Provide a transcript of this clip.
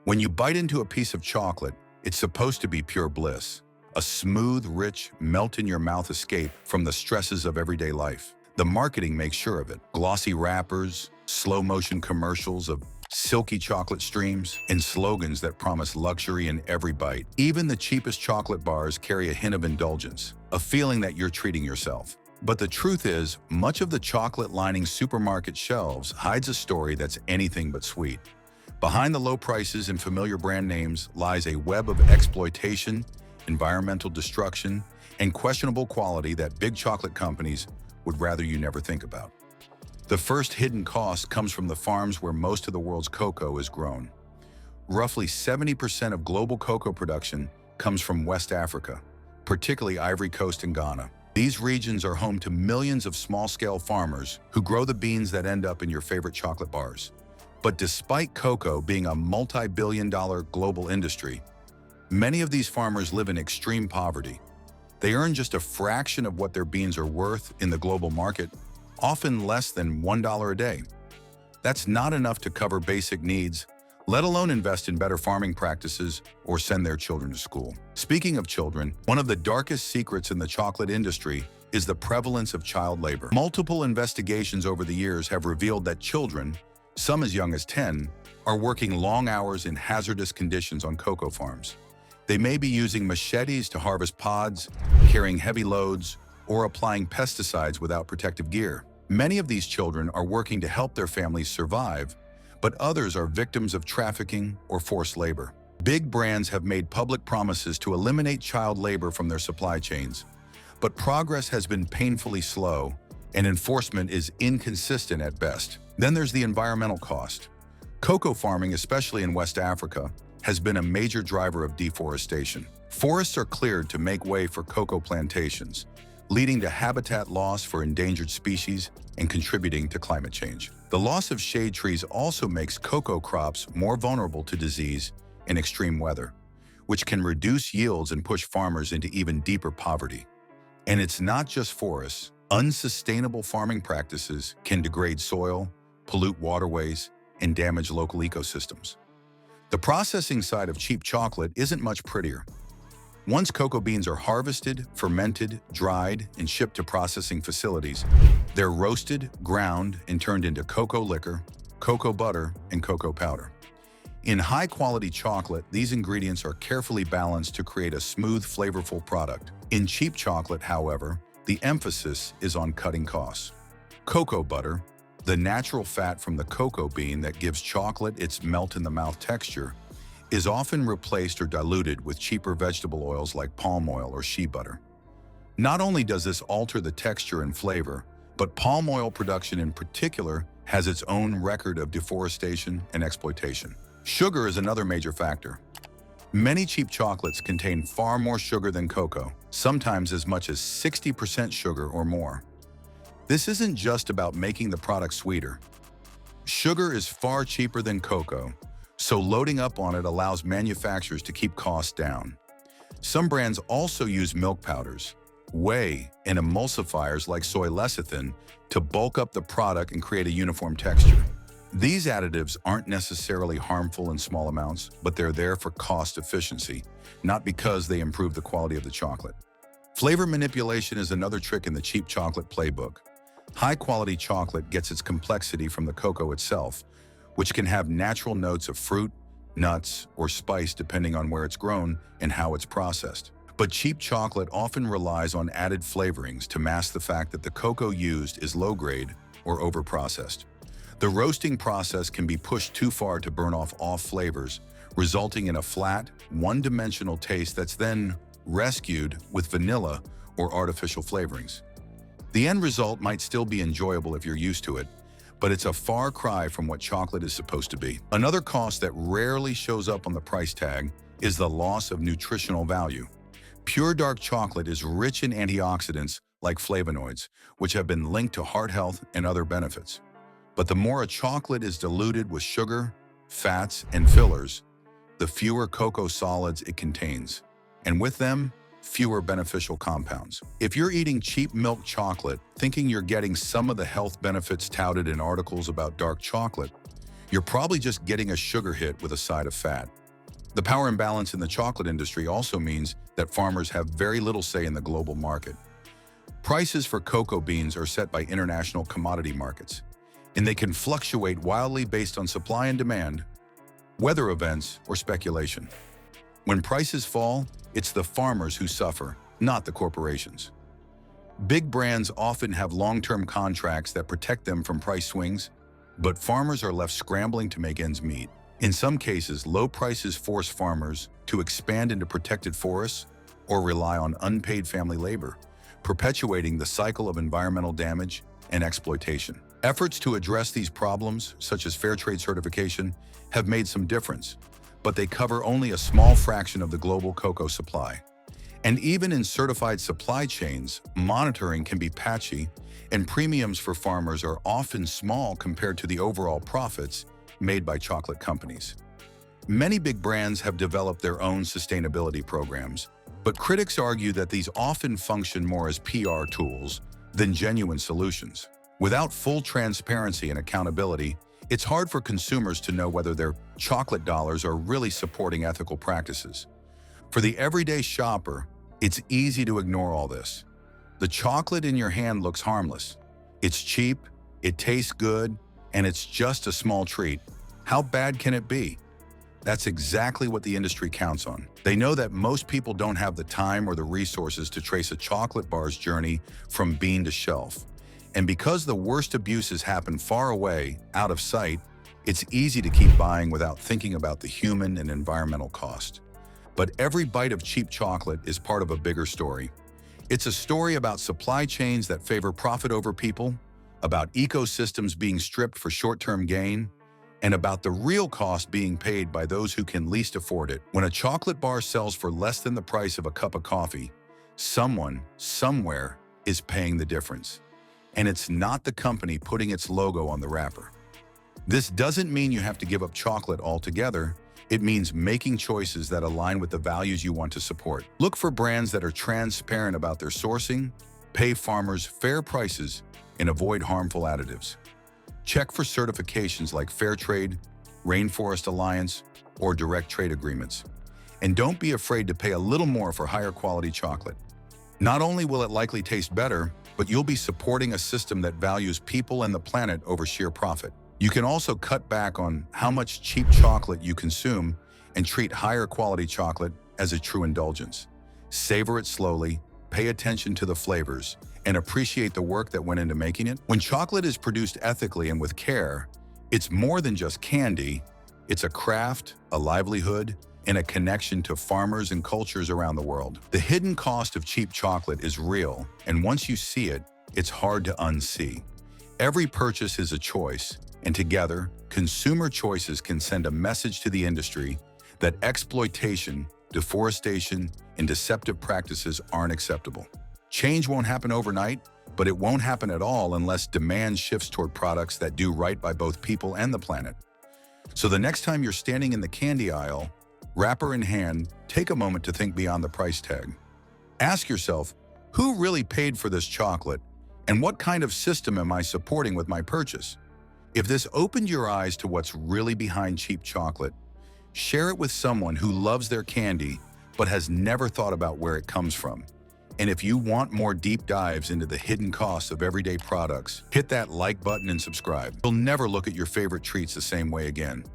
When you bite into a piece of chocolate, it's supposed to be pure bliss. A smooth, rich, melt-in-your-mouth escape from the stresses of everyday life. The marketing makes sure of it. Glossy wrappers, slow-motion commercials of silky chocolate streams, and slogans that promise luxury in every bite. Even the cheapest chocolate bars carry a hint of indulgence, a feeling that you're treating yourself. But the truth is, much of the chocolate-lining supermarket shelves hides a story that's anything but sweet. Behind the low prices and familiar brand names lies a web of exploitation, environmental destruction, and questionable quality that big chocolate companies would rather you never think about. The first hidden cost comes from the farms where most of the world's cocoa is grown. Roughly 70% of global cocoa production comes from West Africa, particularly Ivory Coast and Ghana. These regions are home to millions of small-scale farmers who grow the beans that end up in your favorite chocolate bars. But despite cocoa being a multi-billion-dollar global industry, many of these farmers live in extreme poverty. They earn just a fraction of what their beans are worth in the global market, often less than $1 a day. That's not enough to cover basic needs, let alone invest in better farming practices or send their children to school. Speaking of children, one of the darkest secrets in the chocolate industry is the prevalence of child labor. Multiple investigations over the years have revealed that children, some as young as 10, are working long hours in hazardous conditions on cocoa farms. They may be using machetes to harvest pods, carrying heavy loads, or applying pesticides without protective gear. Many of these children are working to help their families survive, but others are victims of trafficking or forced labor. Big brands have made public promises to eliminate child labor from their supply chains, but progress has been painfully slow, and enforcement is inconsistent at best. Then there's the environmental cost. Cocoa farming, especially in West Africa, has been a major driver of deforestation. Forests are cleared to make way for cocoa plantations, leading to habitat loss for endangered species and contributing to climate change. The loss of shade trees also makes cocoa crops more vulnerable to disease and extreme weather, which can reduce yields and push farmers into even deeper poverty. And it's not just forests. Unsustainable farming practices can degrade soil, pollute waterways, and damage local ecosystems. The processing side of cheap chocolate isn't much prettier. Once cocoa beans are harvested, fermented, dried, and shipped to processing facilities, they're roasted, ground, and turned into cocoa liquor, cocoa butter, and cocoa powder. In high-quality chocolate, these ingredients are carefully balanced to create a smooth, flavorful product. In cheap chocolate, however, the emphasis is on cutting costs. Cocoa butter, the natural fat from the cocoa bean that gives chocolate its melt-in-the-mouth texture, is often replaced or diluted with cheaper vegetable oils like palm oil or shea butter. Not only does this alter the texture and flavor, but palm oil production in particular has its own record of deforestation and exploitation. Sugar is another major factor. Many cheap chocolates contain far more sugar than cocoa, sometimes as much as 60% sugar or more. This isn't just about making the product sweeter. Sugar is far cheaper than cocoa, so loading up on it allows manufacturers to keep costs down. Some brands also use milk powders, whey, and emulsifiers like soy lecithin to bulk up the product and create a uniform texture. These additives aren't necessarily harmful in small amounts, but they're there for cost efficiency, not because they improve the quality of the chocolate. Flavor manipulation is another trick in the cheap chocolate playbook. High-quality chocolate gets its complexity from the cocoa itself, which can have natural notes of fruit, nuts, or spice depending on where it's grown and how it's processed. But cheap chocolate often relies on added flavorings to mask the fact that the cocoa used is low-grade or over-processed. The roasting process can be pushed too far to burn off flavors, resulting in a flat, one-dimensional taste that's then rescued with vanilla or artificial flavorings. The end result might still be enjoyable if you're used to it, but it's a far cry from what chocolate is supposed to be. Another cost that rarely shows up on the price tag is the loss of nutritional value. Pure dark chocolate is rich in antioxidants like flavonoids, which have been linked to heart health and other benefits. But the more a chocolate is diluted with sugar, fats, and fillers, the fewer cocoa solids it contains, and with them, fewer beneficial compounds. If you're eating cheap milk chocolate, thinking you're getting some of the health benefits touted in articles about dark chocolate, you're probably just getting a sugar hit with a side of fat. The power imbalance in the chocolate industry also means that farmers have very little say in the global market. Prices for cocoa beans are set by international commodity markets, and they can fluctuate wildly based on supply and demand, weather events, or speculation. When prices fall, it's the farmers who suffer, not the corporations. Big brands often have long-term contracts that protect them from price swings, but farmers are left scrambling to make ends meet. In some cases, low prices force farmers to expand into protected forests or rely on unpaid family labor, perpetuating the cycle of environmental damage and exploitation. Efforts to address these problems, such as fair trade certification, have made some difference, but they cover only a small fraction of the global cocoa supply. And even in certified supply chains, monitoring can be patchy, and premiums for farmers are often small compared to the overall profits made by chocolate companies. Many big brands have developed their own sustainability programs, but critics argue that these often function more as PR tools than genuine solutions. Without full transparency and accountability, it's hard for consumers to know whether their chocolate dollars are really supporting ethical practices. For the everyday shopper, it's easy to ignore all this. The chocolate in your hand looks harmless. It's cheap, it tastes good, and it's just a small treat. How bad can it be? That's exactly what the industry counts on. They know that most people don't have the time or the resources to trace a chocolate bar's journey from bean to shelf. And because the worst abuses happen far away, out of sight, it's easy to keep buying without thinking about the human and environmental cost. But every bite of cheap chocolate is part of a bigger story. It's a story about supply chains that favor profit over people, about ecosystems being stripped for short-term gain, and about the real cost being paid by those who can least afford it. When a chocolate bar sells for less than the price of a cup of coffee, someone, somewhere, is paying the difference. And it's not the company putting its logo on the wrapper. This doesn't mean you have to give up chocolate altogether. It means making choices that align with the values you want to support. Look for brands that are transparent about their sourcing, pay farmers fair prices, and avoid harmful additives. Check for certifications like Fair Trade, Rainforest Alliance, or direct trade agreements. And don't be afraid to pay a little more for higher quality chocolate. Not only will it likely taste better, but you'll be supporting a system that values people and the planet over sheer profit. You can also cut back on how much cheap chocolate you consume and treat higher quality chocolate as a true indulgence. Savor it slowly, pay attention to the flavors, and appreciate the work that went into making it. When chocolate is produced ethically and with care, it's more than just candy. It's a craft, a livelihood, and a connection to farmers and cultures around the world. The hidden cost of cheap chocolate is real, and once you see it, it's hard to unsee. Every purchase is a choice, and together, consumer choices can send a message to the industry that exploitation, deforestation, and deceptive practices aren't acceptable. Change won't happen overnight, but it won't happen at all unless demand shifts toward products that do right by both people and the planet. So the next time you're standing in the candy aisle, wrapper in hand, take a moment to think beyond the price tag. Ask yourself, who really paid for this chocolate, and what kind of system am I supporting with my purchase? If this opened your eyes to what's really behind cheap chocolate, share it with someone who loves their candy but has never thought about where it comes from. And if you want more deep dives into the hidden costs of everyday products, hit that like button and subscribe. You'll never look at your favorite treats the same way again.